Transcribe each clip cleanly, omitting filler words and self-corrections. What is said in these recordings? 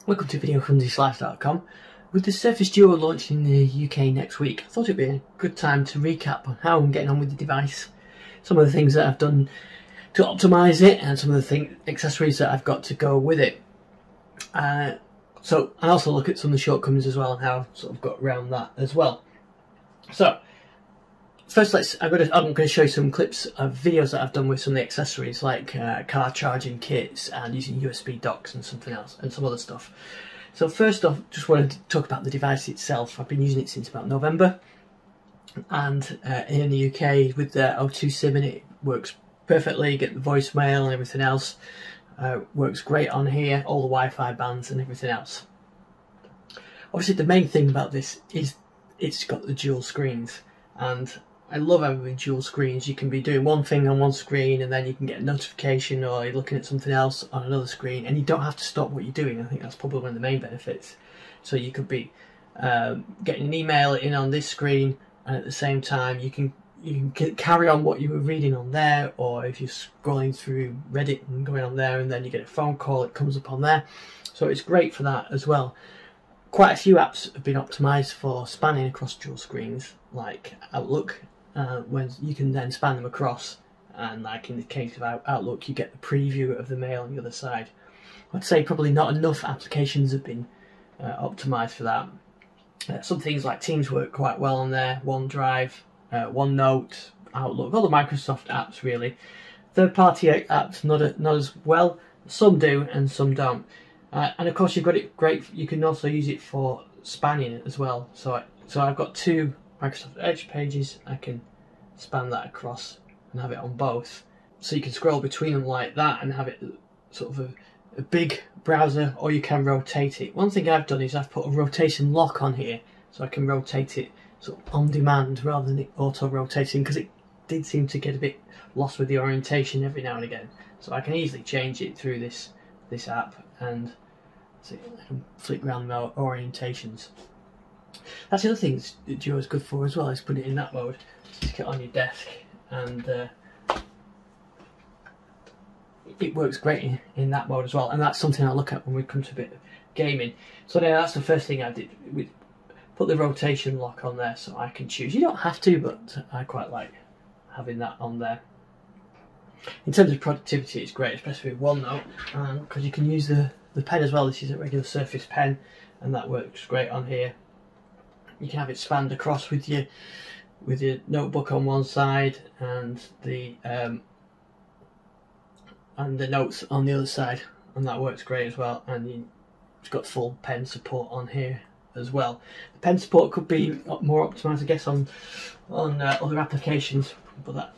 Welcome to VideoHundiesLife.com. With the Surface Duo launching in the UK next week, I thought it'd be a good time to recap on how I'm getting on with the device, some of the things that I've done to optimise it, and some of the accessories that I've got to go with it. And also look at some of the shortcomings as well and how I've sort of got around that as well. So first, I'm going to show you some clips of videos that I've done with some of the accessories, like car charging kits and using USB docks and something else and some other stuff. So first off, just wanted to talk about the device itself. I've been using it since about November, and in the UK with the O2 SIM, and it works perfectly. You get the voicemail and everything else. Works great on here, all the Wi-Fi bands and everything else. Obviously, the main thing about this is it's got the dual screens, and I love having dual screens. You can be doing one thing on one screen and then you can get a notification, or you're looking at something else on another screen, and you don't have to stop what you're doing. I think that's probably one of the main benefits. So you could be getting an email in on this screen, and at the same time you can carry on what you were reading on there, or if you're scrolling through Reddit and going on there and then you get a phone call, it comes up on there. So it's great for that as well. Quite a few apps have been optimised for spanning across dual screens, like Outlook, when you can then span them across, and like in the case of Outlook, you get the preview of the mail on the other side. I'd say probably not enough applications have been optimised for that. Some things like Teams work quite well on there, OneDrive, OneNote, Outlook, all the Microsoft apps really. Third-party apps not as well. Some do and some don't. And of course you've got it great. You can also use it for spanning as well. So I've got two Microsoft Edge pages. I can span that across and have it on both. So you can scroll between them like that and have it sort of a big browser, or you can rotate it. One thing I've done is I've put a rotation lock on here, so I can rotate it sort of on demand rather than it auto-rotating, because it did seem to get a bit lost with the orientation every now and again. So I can easily change it through this app, and see, I can flick around the orientations. That's the other thing that Duo is good for as well, is put it in that mode. Stick it on your desk, and it works great in that mode as well. And that's something I look at when we come to a bit of gaming. So now that's the first thing I did. We put the rotation lock on there so I can choose. You don't have to, but I quite like having that on there. In terms of productivity, it's great, especially with OneNote, because you can use the pen as well. This is a regular Surface pen, and that works great on here. You can have it spanned across with your notebook on one side and the notes on the other side, and that works great as well. And it's got full pen support on here as well. The pen support could be more optimised, I guess, on other applications, but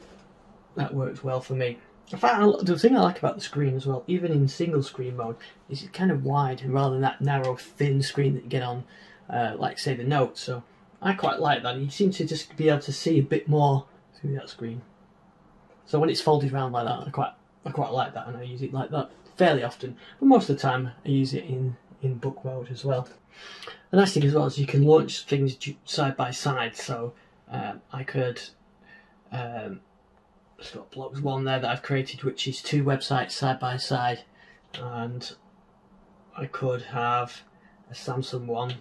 that works well for me. In fact, the thing I like about the screen as well, even in single screen mode, is it's kind of wide rather than that narrow, thin screen that you get on, like say the Note. So I quite like that. You seem to just be able to see a bit more through that screen. So when it's folded around like that, I quite like that, and I use it like that fairly often. But most of the time, I use it in book mode as well. The nice thing as well is you can launch things side by side. So I could. It's got Blogs One there that I've created, which is two websites side by side, and I could have a Samsung one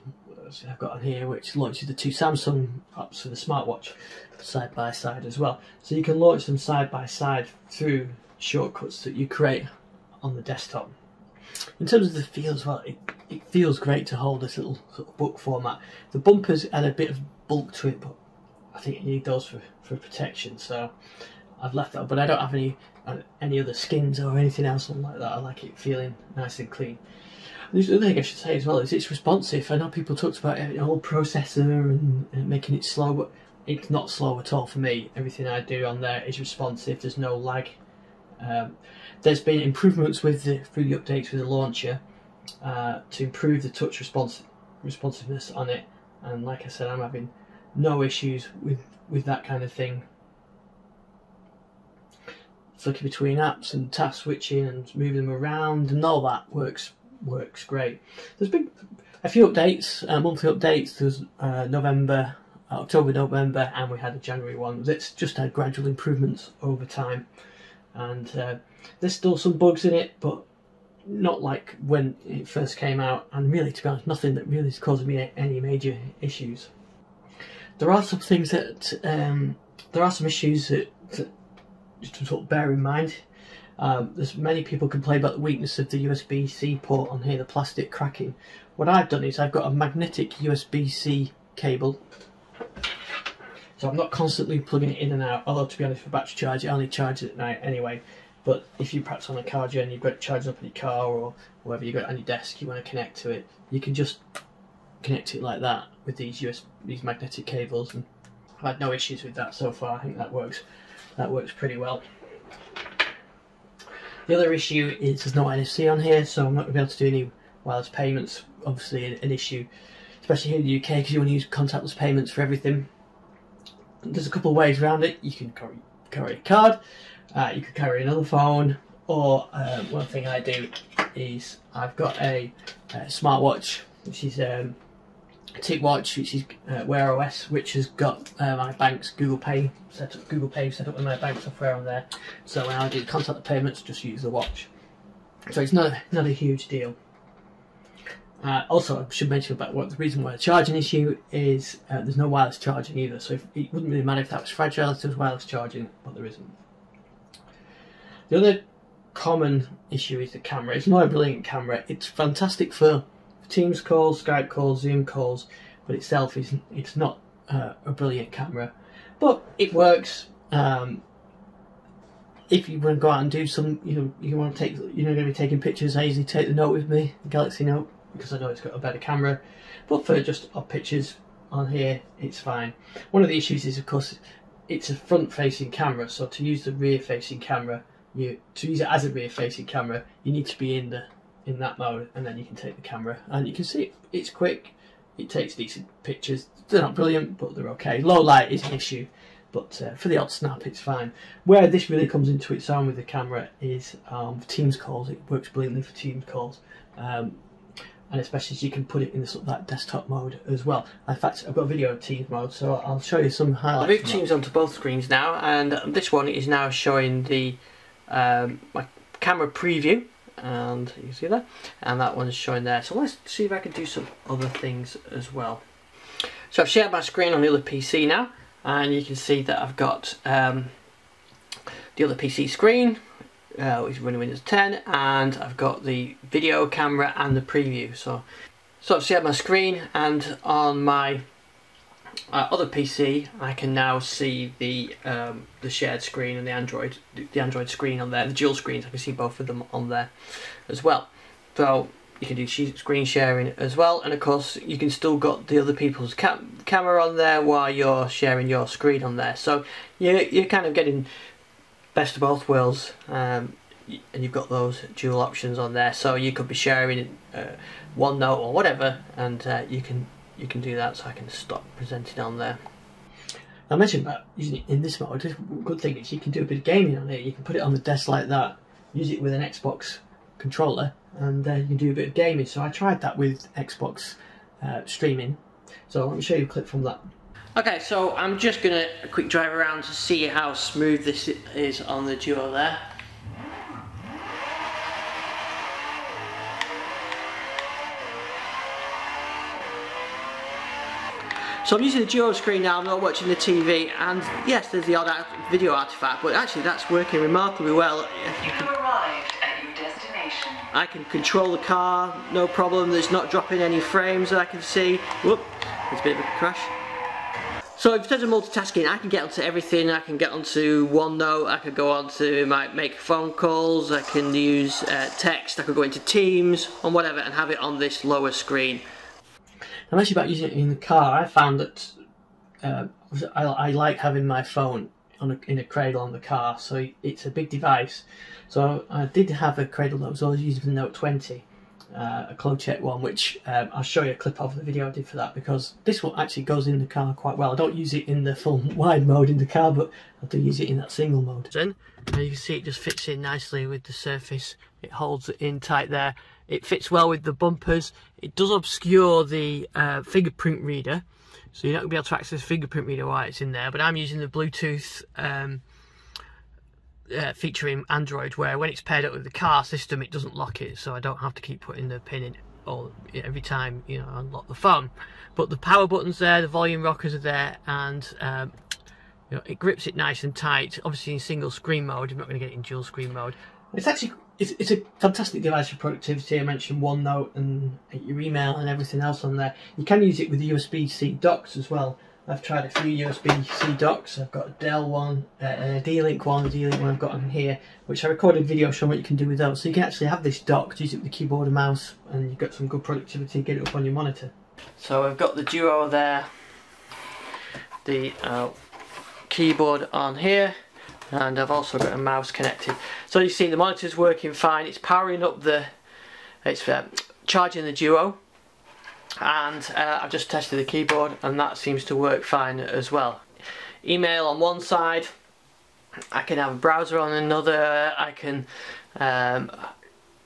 I've got on here, which launches the two Samsung apps for the smartwatch side by side as well. So you can launch them side by side through shortcuts that you create on the desktop. In terms of the feel as well, it feels great to hold this little sort of book format. The bumpers add a bit of bulk to it, but I think you need those for protection, so I've left that, but I don't have any other skins or anything else on like that. I like it feeling nice and clean. The other thing I should say as well is it's responsive. I know people talked about a whole processor and making it slow, but it's not slow at all for me. Everything I do on there is responsive. There's no lag. There's been improvements through the updates with the launcher to improve the touch responsiveness on it, and like I said, I'm having no issues with that kind of thing. Flicking between apps and task switching and moving them around and all that works great. There's been a few updates, monthly updates. There's October, November, and we had a January one. It's just had gradual improvements over time, and there's still some bugs in it, but not like when it first came out, and really, to be honest, nothing that really is causing me any major issues. There are some things that there are some issues that just to sort of bear in mind. There's many people complain about the weakness of the USB-C port on here, the plastic cracking. What I've done is I've got a magnetic USB-C cable, so I'm not constantly plugging it in and out, although to be honest, for battery charge I only charge it at night anyway. But if you're perhaps on a car journey, you've got it charged up in your car or wherever you've got it on your desk, you want to connect to it, you can just connect it like that with these magnetic cables, and I've had no issues with that so far. I think that works pretty well. The other issue is there's no NFC on here, so I'm not going to be able to do any wireless payments. Obviously an issue, especially here in the UK, because you want to use contactless payments for everything. There's a couple of ways around it. You can carry a card, you could carry another phone, or one thing I do is I've got a smartwatch, which is a TicWatch, which is Wear OS, which has got my bank's Google Pay set up with my bank software on there. So when I do contact payments, just use the watch. So it's not a huge deal. Also, I should mention about what the reason why the charging issue is. There's no wireless charging either, so it wouldn't really matter if that was fragile if there was wireless charging, but there isn't. The other common issue is the camera. It's not a brilliant camera. It's fantastic for Teams calls, Skype calls, Zoom calls, but itself it's not a brilliant camera, but it works. If you want to go out and do some, you want to take, you're going to be taking pictures, I usually take the Note with me, the Galaxy Note, because I know it's got a better camera. But for just odd pictures on here, it's fine. One of the issues is, of course, it's a front-facing camera, so to use the rear-facing camera, to use it as a rear-facing camera, you need to be in that mode, and then you can take the camera, and you can see it's quick. It takes decent pictures. They're not brilliant, but they're okay. Low light is an issue, but for the odd snap, it's fine. Where this really comes into its own with the camera is for Teams calls. It works brilliantly for Teams calls, and especially as you can put it in the sort of that desktop mode as well. In fact, I've got a video of Teams mode, so I'll show you some highlights. I've moved Teams onto both screens now, and this one is now showing the my camera preview, and you can see that, and that one's showing there. So let's see if I can do some other things as well. So I've shared my screen on the other PC now, and you can see that I've got the other PC screen, which is running Windows 10, and I've got the video camera and the preview. So I've shared my screen, and on my other PC I can now see the shared screen and the Android screen on there, the dual screens. I can see both of them on there as well. So you can do screen sharing as well, and of course you can still got the other people's camera on there while you're sharing your screen on there. So you're kind of getting best of both worlds, and you've got those dual options on there. So you could be sharing OneNote or whatever, and you can do that. So I can stop presenting on there. I mentioned about using it in this mode. The good thing is you can do a bit of gaming on it. You can put it on the desk like that, use it with an Xbox controller, and you can do a bit of gaming. So I tried that with Xbox streaming. So let me show you a clip from that. Okay, so I'm just going to a quick drive around to see how smooth this is on the Duo there. So I'm using the Duo screen now, I'm not watching the TV, and yes, there's the odd video artifact, but actually that's working remarkably well. You have arrived at your destination. I can control the car, no problem. There's not dropping any frames that I can see. Whoop, there's a bit of a crash. So in terms of multitasking, I can get onto everything. I can get onto OneNote, I could go on to make phone calls, I can use text, I could go into Teams and whatever and have it on this lower screen. I'm actually about using it in the car. I found that I like having my phone in a cradle on the car, so it's a big device. So I did have a cradle that was always using the Note 20, a CloudCheck one, which I'll show you a clip of the video I did for that, because this one actually goes in the car quite well. I don't use it in the full wide mode in the car, but I do use it in that single mode. And you can see it just fits in nicely with the surface. It holds it in tight there. It fits well with the bumpers. It does obscure the fingerprint reader, so you're not going to be able to access the fingerprint reader while it's in there, but I'm using the Bluetooth feature in Android where when it's paired up with the car system it doesn't lock it, so I don't have to keep putting the pin in all every time, you know, I unlock the phone. But the power button's there, the volume rockers are there, and you know, it grips it nice and tight. Obviously in single screen mode, you're not going to get it in dual screen mode. It's actually it's a fantastic device for productivity. I mentioned OneNote and your email and everything else on there. You can use it with USB-C docks as well. I've tried a few USB-C docks. I've got a Dell one, a D-Link one, the D-Link one I've got on here, which I recorded a video showing what you can do with those. So you can actually have this docked, use it with the keyboard and mouse, and you've got some good productivity, get it up on your monitor. So I've got the Duo there, the keyboard on here, and I've also got a mouse connected. So you see the monitor's working fine, it's powering up it's charging the Duo. And I've just tested the keyboard and that seems to work fine as well. Email on one side, I can have a browser on another, I can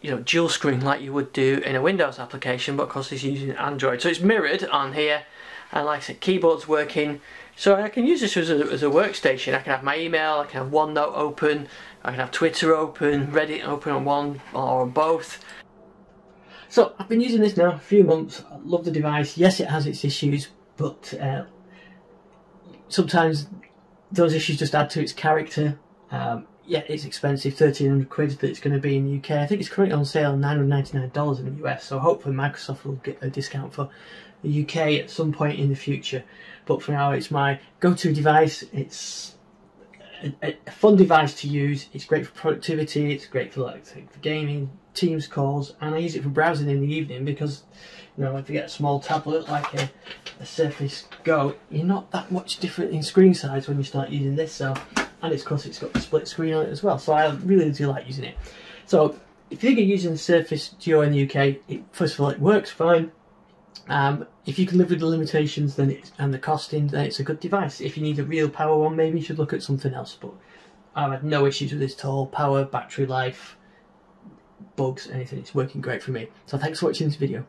you know, dual screen like you would do in a Windows application, but of course it's using Android. So it's mirrored on here, and like I said, keyboard's working. So I can use this as a workstation. I can have my email, I can have OneNote open, I can have Twitter open, Reddit open on one or on both. So I've been using this now a few months. I love the device. Yes, it has its issues, but sometimes those issues just add to its character. Yeah, it's expensive, 1,300 quid that it's going to be in the UK. I think it's currently on sale, $999 in the US, so hopefully Microsoft will get a discount for the UK at some point in the future. But for now, it's my go-to device. It's a fun device to use. It's great for productivity, it's great for for gaming, Teams calls, and I use it for browsing in the evening because, you know, if you get a small tablet like a Surface Go, you're not that much different in screen size when you start using this. So, and of course it's got the split screen on it as well, so I really do like using it. So if you're using the Surface Duo in the UK, first of all, it works fine. If you can live with the limitations and the costing, then it's a good device. If you need a real power one, maybe you should look at something else, but I've had no issues with this at all. Power, battery life, bugs, anything. It's working great for me. So thanks for watching this video.